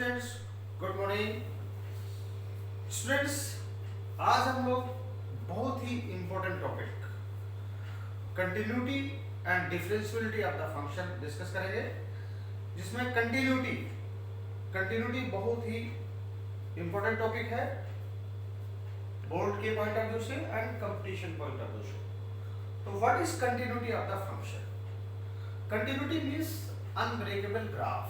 Students, good morning students. आज हम लोग बहुत ही important topic continuity and differentiability of the function discuss करेंगे, जिसमें कंटिन्यूटी बहुत ही इंपॉर्टेंट टॉपिक है बोर्ड के पॉइंट ऑफ व्यू से and competition point of view से। तो what is continuity of the function? Continuity means unbreakable graph.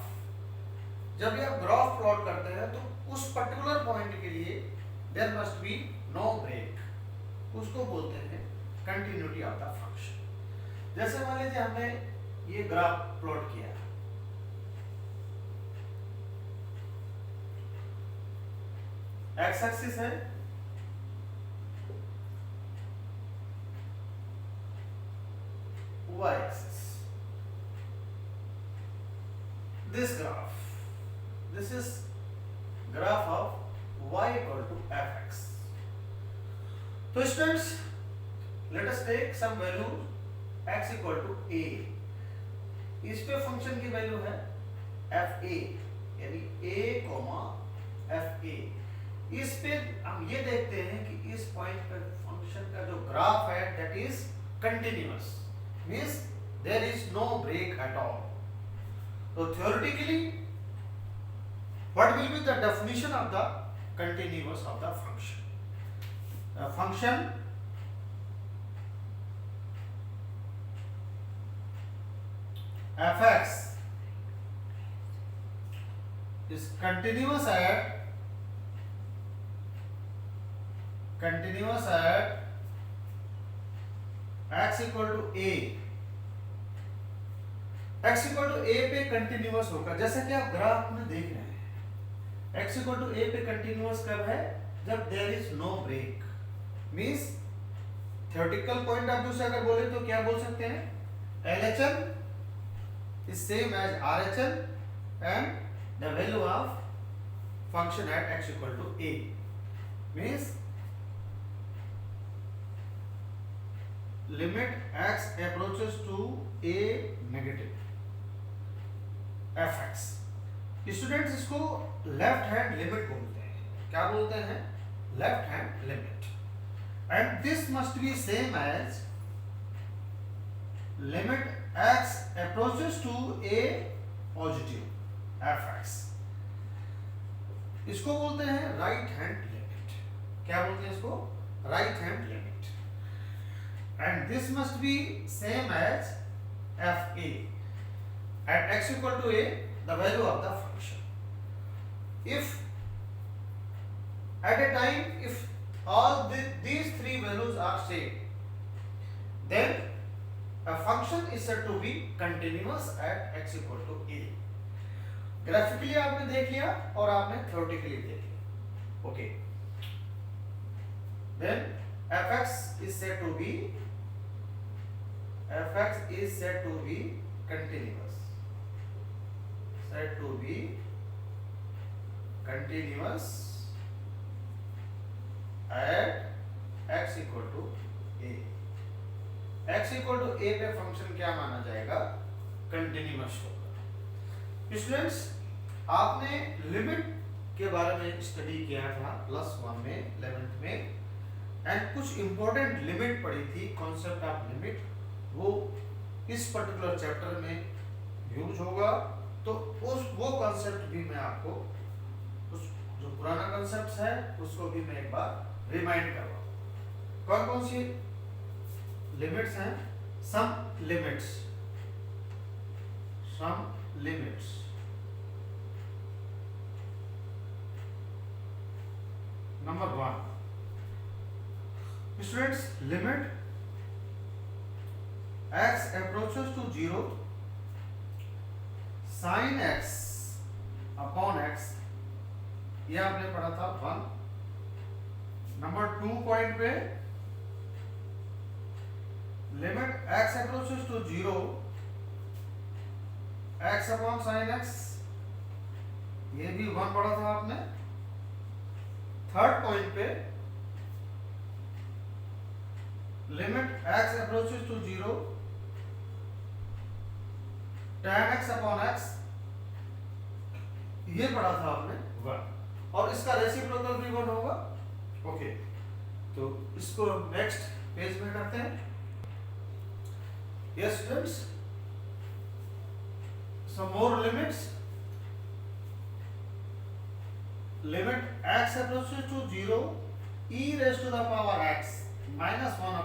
जब ये आप ग्राफ प्लॉट करते हैं तो उस पर्टिकुलर पॉइंट के लिए there must be no break, उसको बोलते हैं कंटिन्यूटी ऑफ द फंक्शन। जैसे मान लीजिए हमने ये ग्राफ प्लॉट किया, एक्स एक्सिस है, y axis, this graph, this is graph of y equal to fx. तो students, let us take some value x equal to a. इस पे फंक्शन की वैल्यू है fa, यानी a, fa। इस पे हम ये देखते हैं कि इस पॉइंट पे फंक्शन का जो ग्राफ है that is continuous, means there is no break at all. So theoretically, what will be the definition of the continuous of the function? The function fx is continuous at x equal to a। x equal to a पे continuous होगा, जैसा कि आप graph में देख रहे हैं। x equal to a पे कंटिन्यूअस कब है? जब there is no break. Means theoretical point of view से अगर बोले तो क्या बोल सकते हैं? LHL is same as RHL and the value of function at x equal to a means limit x approaches to a negative fx। Students, इसको left hand limit बोलते हैं। क्या बोलते हैं? Left hand limit. And this must be same age limit x approaches to a positive fx। इसको बोलते हैं right hand limit. क्या बोलते हैं इसको? Right hand limit. And this must be same as fa at x equal to a, the value of the function. If at a time if all these three values are same, then a function is said to be continuous at x equal to a। Graphically आपने देख लिया और आपने theoretically देख लिया। Okay, then fx is said to be continuous, at x equal to a। x equal to a पे function क्या माना जाएगा? कंटिन्यूअस होगा। स्टूडेंट्स, आपने लिमिट के बारे में स्टडी किया था +1 में 11th में, एंड कुछ इंपॉर्टेंट लिमिट पढ़ी थी, कॉन्सेप्ट ऑफ लिमिट। वो इस पर्टिकुलर चैप्टर में यूज होगा। तो वो कॉन्सेप्ट भी मैं आपको, उस जो पुराना कॉन्सेप्ट है उसको भी मैं एक बार रिमाइंड करवाऊं। कौन कौन सी लिमिट्स हैं? Some limits. Number 1 students, limit x approaches to 0 sin x upon x, ये आपने पढ़ा था 1। नंबर 2 पॉइंट पे limit x approaches to 0 x upon sin x, ये भी 1 पढ़ा था आपने। थर्ड पॉइंट पे limit x approaches to 0 tan x upon x, ये पढ़ा था आपने 1 और इसका रेसिप्रोकल भी 1 होगा। ओके, तो इसको नेक्स्ट पेज में करते हैं। Yes students, some more limits. Limit x approaches to 0 e raised to the power x minus 1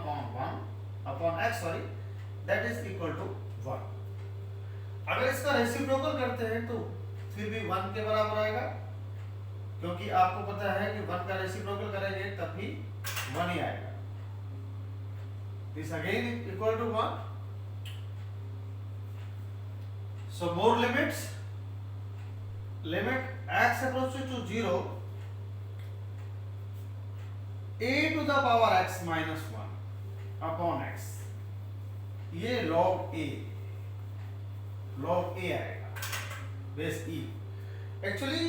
upon x, sorry, that is equal to 1. अगर इसका रेसिप्रोकल करते हैं तो फिर भी 1 के बराबर आएगा, क्योंकि आपको पता है कि 1 का रेसिप्रोकल करेंगे तब भी 1 ही आएगा। This again is equal to 1. So more limits. Limit x approaches to 0 a to the power x minus 1 upon x, ये log a आएगा, base e। Actually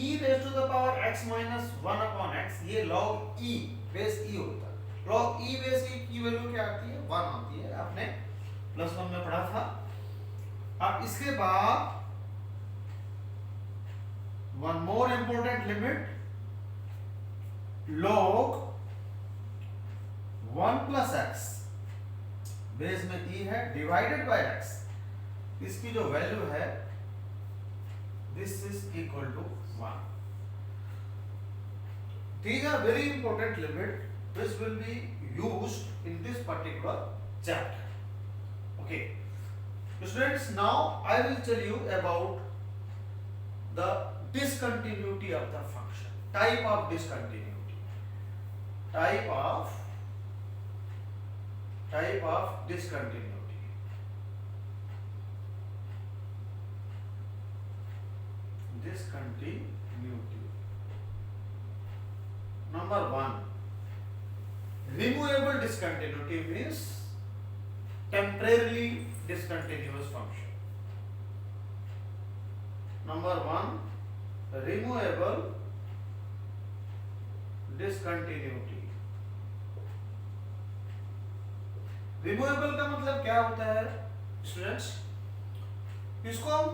e raised to the power x minus 1 upon x, ये log e base e होता है। log e base e की value क्या आती है? 1 आती है, आपने +1 में पढ़ा था। अब इसके बाद one more important limit, log 1 plus x, base में e है, डिवाइडेड बाय x, इसकी जो वैल्यू है this is equal to 1. These are very important limit which will be used in this particular chapter. Okay, students, now I will tell you about the discontinuity of the function, type of discontinuity, type of discontinuity. Discontinuity number 1, removable discontinuity means temporarily discontinuous function. Number 1, removable discontinuity. Removable का मतलब क्या होता है students? इसको हम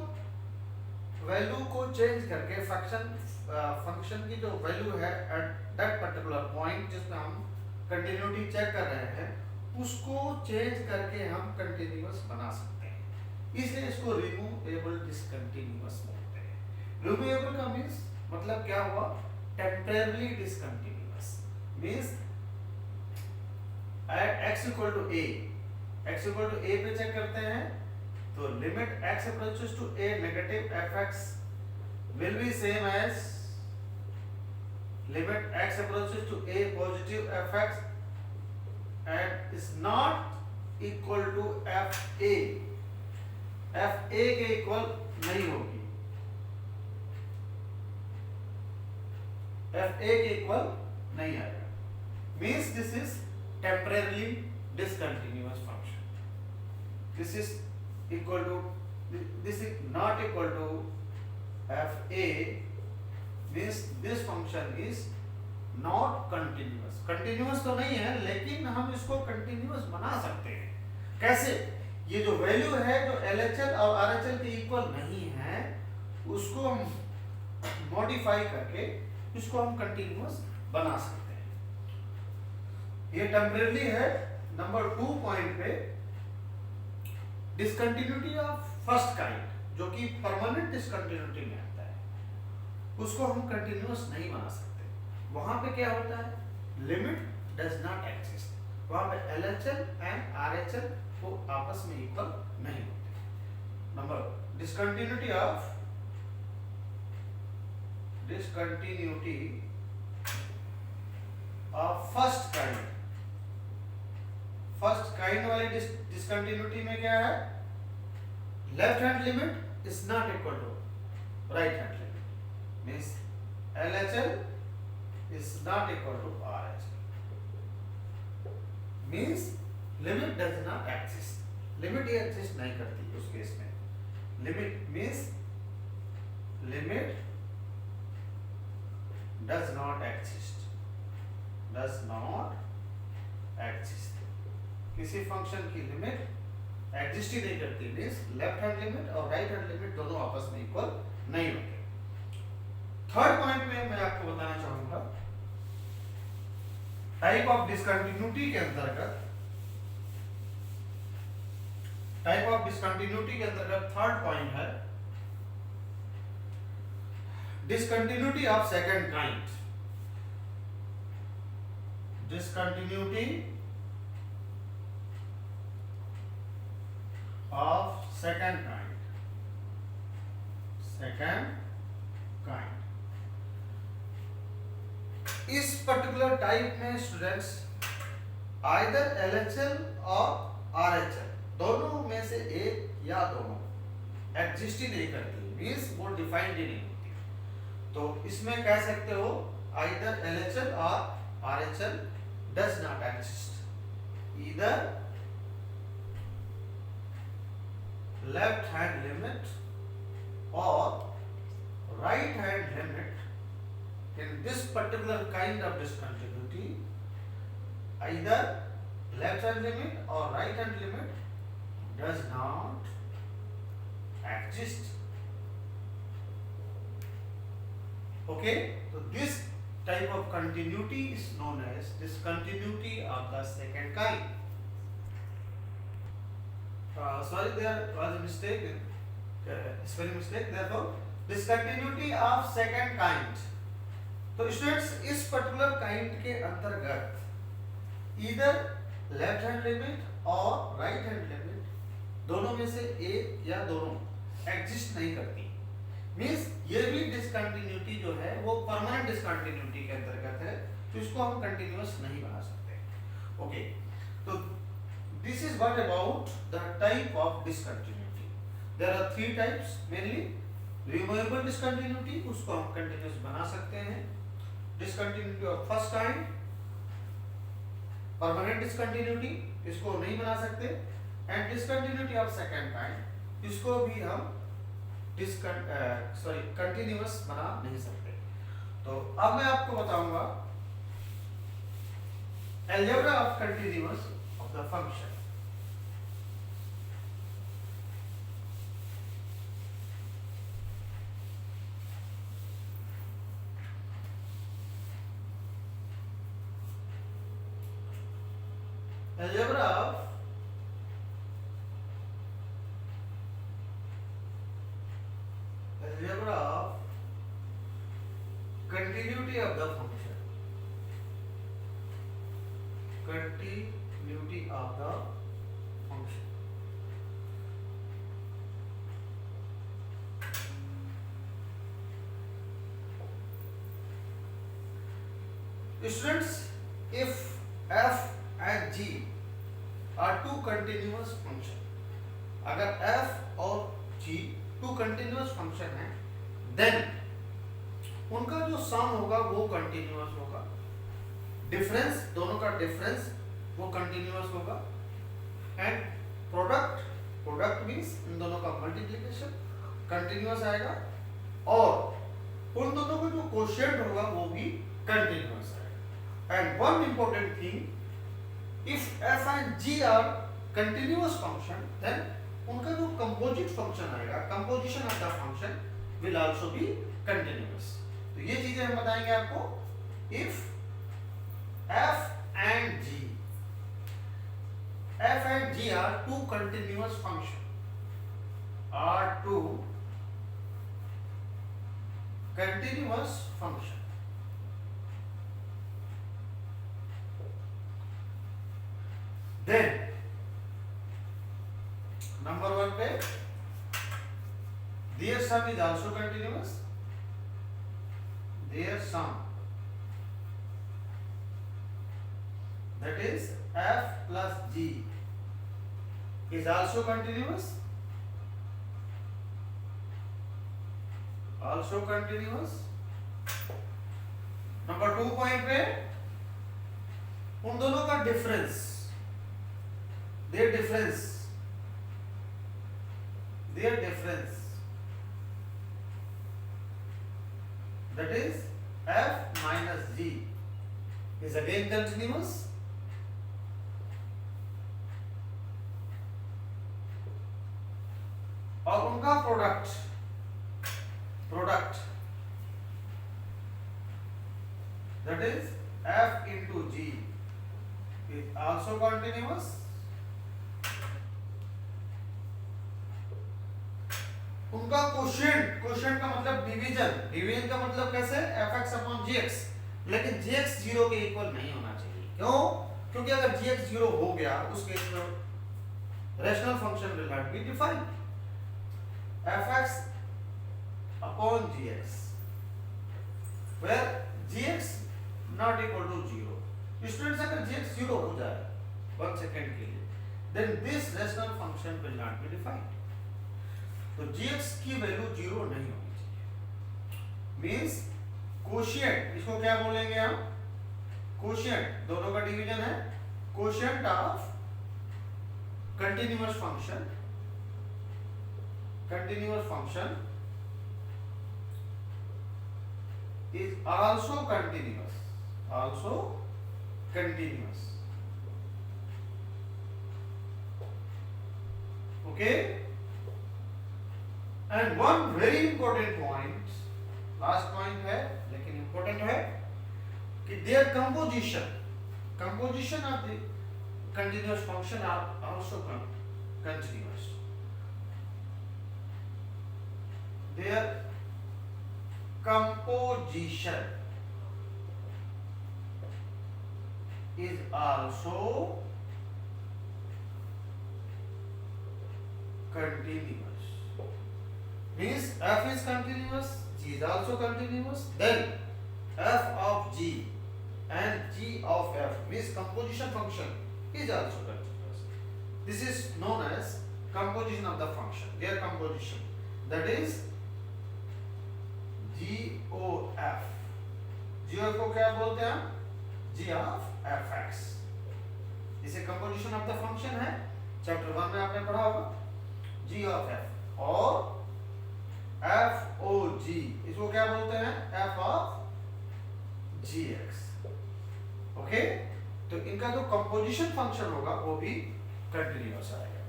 value को change करके function की जो वैल्यू है एट दैट पर्टिकुलर पॉइंट जिसमें हम कंटिन्यूटी चेक कर रहे हैं, उसको चेंज करके हम कंटिन्यूअस बना सकते हैं, इसलिए इसको रिमूवेबल डिसकंटिन्यूअस बोलते हैं। रिमूवेबल का मीन्स मतलब क्या हुआ? Temporarily discontinuous means at x equal to a, x equal to a पे चेक करते हैं तो limit x approaches to a negative fx will be same as limit x approaches to a positive fx and is not equal to fa, fa के equal नहीं होगी, fa के equal नहीं आएगा, means this is temporarily discontinuous function. This is equal to, this is not equal to fa, means this function is not continuous. Continuous तो नहीं है लेकिन हम इसको continuous बना सकते हैं। कैसे? ये जो वैल्यू है जो LHL और RHL के इक्वल नहीं है उसको हम मॉडिफाई करके इसको हम कंटिन्यूअस बना सकते हैं। ये टेम्परेरी है। नंबर 2 पॉइंट पे डिसकंटिन्यूटी ऑफ फर्स्ट काइंड जो कि परमानेंट डिसकंटिन्यूटी में आता है, उसको हम कंटिन्यूअस नहीं बना सकते। वहां पे क्या होता है? लिमिट डज नॉट एग्जिस्ट, वहां पे LHL एंड RHL को आपस में इक्वल नहीं होते। Number discontinuity of first kind वाली डिसकंटिन्यूटी में क्या है? Left hand limit is not equal to right hand limit, means LHL is not equal to RHL, means limit does not exist, limit he exist नहीं करती उस case में। limit means limit does not exist, किसी function की limit exist ही नहीं करती, means left hand limit और right hand limit दोनों आपस में इक्वल नहीं होते। थर्ड पॉइंट में मैं आपको बताना चाहूंगा टाइप ऑफ डिसकंटिन्यूटी के अंतर्गत थर्ड पॉइंट है discontinuity of second kind. Discontinuity of second kind. इस पर्टिकुलर टाइप में स्टूडेंट्स आइदर LHL और RHL दोनों में से एक या दोनों एग्जिस्ट ही नहीं करती, मीन्स वो डिफाइंड ही नहीं होती। तो इसमें कह सकते हो आइदर LHL और RHL does not exist, either left hand limit or right hand limit in this particular kind of discontinuity, either left hand limit or right hand limit does not exist. Okay, so this type of continuity is known as discontinuity of the second kind. Sorry, there was a mistake, spelling mistake. Therefore, discontinuity of second kind. तो students इस particular kind के अंतर्गत इधर left hand limit और right hand limit दोनों में से एक या दोनों एग्जिस्ट नहीं करती, मींस ये भी डिसकंटिन्यूटी जो है वो परमानेंट डिसकंटिन्यूटी के अंतर्गत है, तो इसको हम कंटिन्यूअस नहीं बना सकते। ओके, तो this is what about the type of discontinuity. There are three types mainly. Removable discontinuity, उसको हम कंटिन्यूअस बना सकते हैं। Discontinuity of first kind, permanent discontinuity, इसको नहीं बना सकते। And discontinuity of second kind, इसको भी हम कंटिन्यूअस बना नहीं सकते। तो अब मैं आपको बताऊंगा algebra of continuous of the function. Algebra of continuity of the function. Continuity of the function. Students, if f and g are two continuous function, अगर f और g टू कंटिन्यूअस फंक्शन है, देन उनका जो सम होगा वो continuous होगा, difference दोनों का डिफरेंस वो कंटिन्यूअस होगा, एंड प्रोडक्ट मींस इन दोनों का मल्टीप्लिकेशन कंटिन्यूअस आएगा, और उन दोनों का जो कोशेंट होगा वो भी कंटिन्यूअस आएगा। And one important thing, if f and g are continuous function, then उनका जो कंपोजिट फंक्शन आएगा, composition of the function will also be continuous. तो ये चीजें हम बताएंगे आपको। if f and g are two continuous function, then number one पे their sum is also continuous, their sum, that is f plus g is also continuous, number 2 point पे उन दोनों का difference, their difference that is f minus g is again continuous, और उनका product that is f into g is also continuous. उनका quotient का मतलब division का मतलब कैसे fx अपॉन gx, लेकिन gx 0 के इक्वल नहीं होना चाहिए। क्यों? क्योंकि अगर gx 0 हो गया उस केस में rational function will not be defined. fx upon gx where gx not equal to 0। Students अगर gx 0 हो जाए 1 सेकंड के लिए then this rational function will not be defined। तो gx की वैल्यू 0 नहीं होनी चाहिए। मींस क्वोशिएंट, इसको क्या बोलेंगे हम? क्वोशिएंट, दोनों का डिवीजन है। Quotient of continuous function is also continuous okay। and one very important point, last point है लेकिन important है कि their composition of the continuous function are also continuous। their composition is also continuous। means f is continuous, g is also continuous, then f of g and g of f means composition function is also continuous। this is known as composition of the function, their composition, that is GOF। GOF को क्या बोलते हैं? G of fx। इसे composition of the function है, chapter 1 में आपने पढ़ा होगा। G of f और FOG, इसको क्या बोलते हैं? F of gx। ओके, तो इनका जो कंपोजिशन फंक्शन होगा वो भी कंटिन्यूअस आएगा।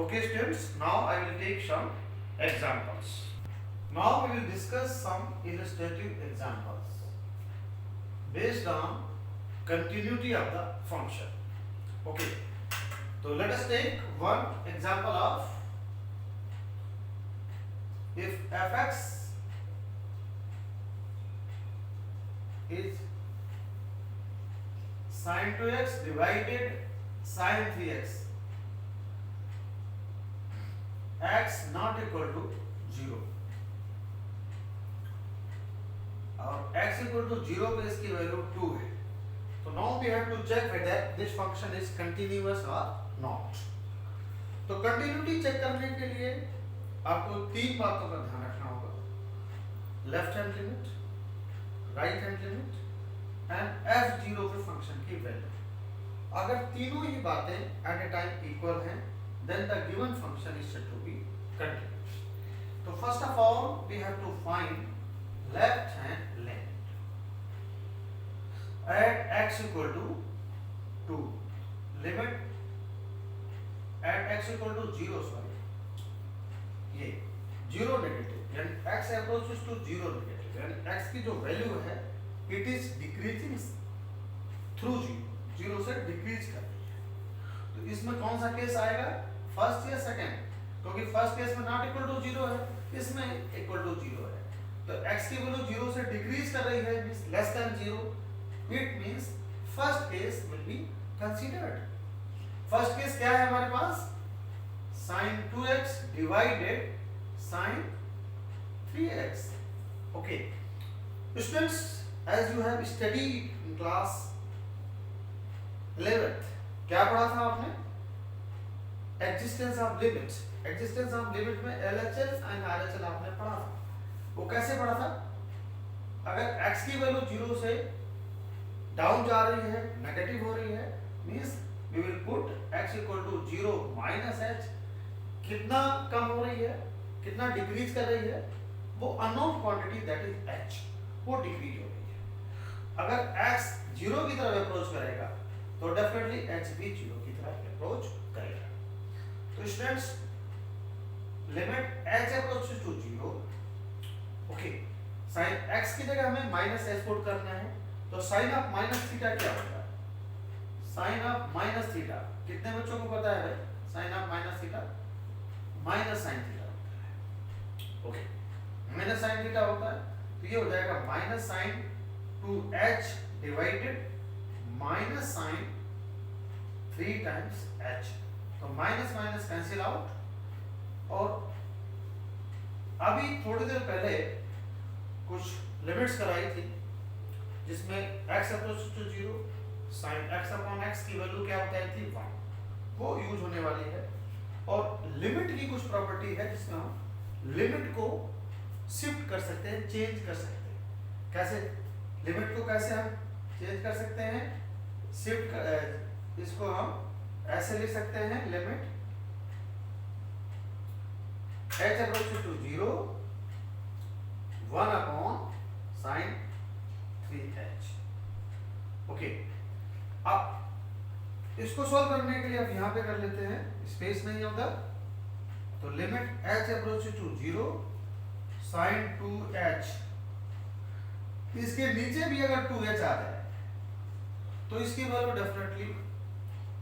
Okay students, now I will take some examples. Now we will discuss some illustrative examples based on continuity of the function। Okay, so let us take one example of if fx is sin 2x divided sin 3x, x not equal to 0 और x equal to 0 पे इसकी value 2 है। तो now we have to check whether this function is continuous or not। तो continuity check करने के लिए आपको 3 बातों का ध्यान रखना होगा, left hand limit, right hand limit and f0 पे फंक्शन की वैल्यू। अगर तीनों ही बातें एट ए टाइम इक्वल हैं then the given function is said to be continuous। तो first of all we have to find left hand limit at x equal to 2, limit at x equal to 0, sorry ये 0 negative यानी x approaches to 0 negative यानी x की जो value है it is decreasing through 0 से decrease कर रही है। तो इसमें कौन सा केस आएगा, फर्स्ट या सेकंड? क्योंकि फर्स्ट केस में नॉट इक्वल टू 0 है, इसमें इक्वल टू 0 है। तो x की वैल्यू 0 से डिक्रीज कर रही है, means less than 0, it means first case will be considered. First case क्या है हमारे पास? sin 2x divided sin 3x। Okay students, as you have studied in class 11th, क्या पढ़ा था आपने? Existence of limit. Existence of limit में LHS and RHS आपने पढ़ा था। वो कैसे पढ़ा था? अगर x की वैल्यू 0 से डाउन जा रही है, नेगेटिव हो रही है, means we will put x equal to 0 minus h। कितना कम हो रही है, कितना डिक्रीज कर रही है, वो unknown quantity that is h, वो डिक्रीज हो रही है। अगर x 0 की तरफ अप्रोच करेगा तो डेफिनेटली h भी 0 की तरफ अप्रोच करेगा। तो स्टूडेंट्स, limit h approaches to 0, okay, sine x की जगह हमें माइनस h पुट करना है, तो साइन ऑफ माइनस थीटा क्या होता है? साइन ऑफ माइनस थीटा कितने बच्चों को पता है भाई? Sine of minus theta minus sine theta होता है। ओके, माइनस साइन थीटा होता है तो ये हो जाएगा minus sine 2h divided minus sine 3 times h। तो माइनस माइनस कैंसिल आउट। और अभी थोड़ी देर पहले कुछ लिमिट्स कराई थी जिसमें x approach to 0 sin x upon x की वैल्यू क्या बताई थी? 1, वो यूज होने वाली है। और लिमिट की कुछ प्रॉपर्टी है जिसमें हम लिमिट को शिफ्ट कर सकते हैं, चेंज कर सकते हैं। कैसे लिमिट को कैसे हम चेंज कर सकते हैं? शिफ्ट इसको हम ऐसे लिख सकते हैं, limit h approach to 0 1 upon sine 3h। Okay, अब इसको सॉल्व करने के लिए अब यहां पे कर लेते हैं, स्पेस नहीं है उधर। तो limit h approach to 0 sine 2h, इसके नीचे भी अगर 2h आ जाए तो इसकी वैल्यू डेफिनेटली 1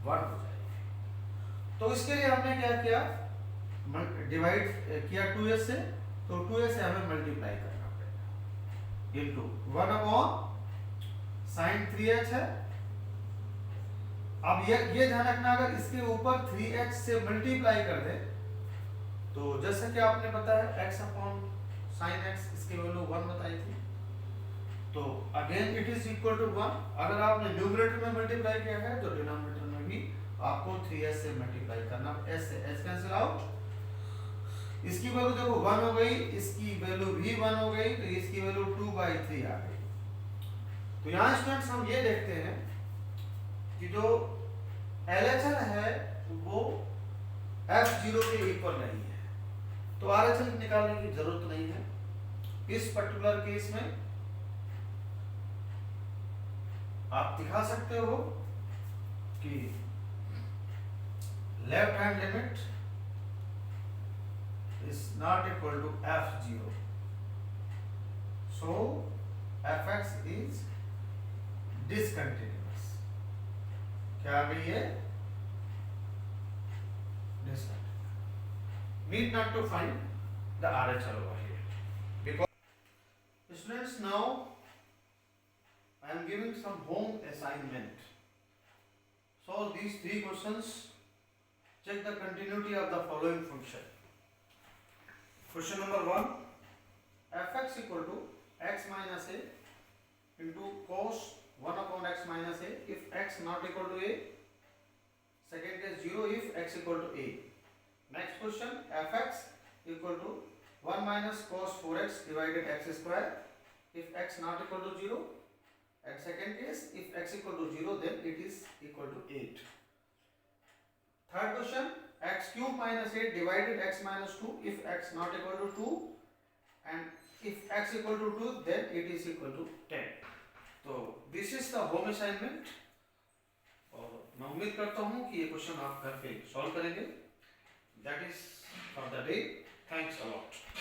हो जाएगी। तो इसके लिए हमने क्या किया? डिवाइड किया 2h से, तो 2h से हमें मल्टीप्लाई करना पड़ेगा इनटू 1 अपॉन साइन 3h है। अब ये ध्यान रखना, अगर इसके ऊपर 3h से मल्टीप्लाई कर दे तो जैसे कि आपने बताया x अपॉन साइन x, इसकी वैल्यू 1 बताई थी, तो again it is equal to 1। अगर आपने न्यूमरेटर में मल्टीप्लाई किया है तो डिनोमिनेटर में भी आपको 3h से मल्टीप्लाई करना, s से s कैंसिल आउट। इसकी वैल्यू देखो 1 हो गई, इसकी वैल्यू भी 1 हो गई, तो इसकी वैल्यू 2/3 आ गई। तो यहाँ स्टूडेंट्स हम ये देखते हैं कि जो LHL है वो F0 के इक्वल नहीं है, तो RHL निकालने की जरूरत नहीं है। इस पर्टिकुलर केस में आप दिखा सकते हो कि left hand limit is not equal to F0, so Fx is discontinuous। क्या आ गई है? Discontinuous। Need not to find the RHL over here, because students, now I am giving some home assignment. Solve these 3 questions. Check the continuity of the following function. Question number 1, fx equal to x minus a into cos 1 upon x minus a if x not equal to a. Second case 0 if x equal to a. Next question, fx equal to 1 minus cos 4x divided x square if x not equal to 0. And second case, if x equal to 0 then it is equal to 8. Third question, x cube minus 8 divided x minus 2 if x not equal to 2, and if x equal to 2 then it is equal to 10. तो this is the home assignment और मैं उम्मीद करता हूँ कि ये question आप घर पे सॉल्व करेंगे। That is for the day. Thanks a lot.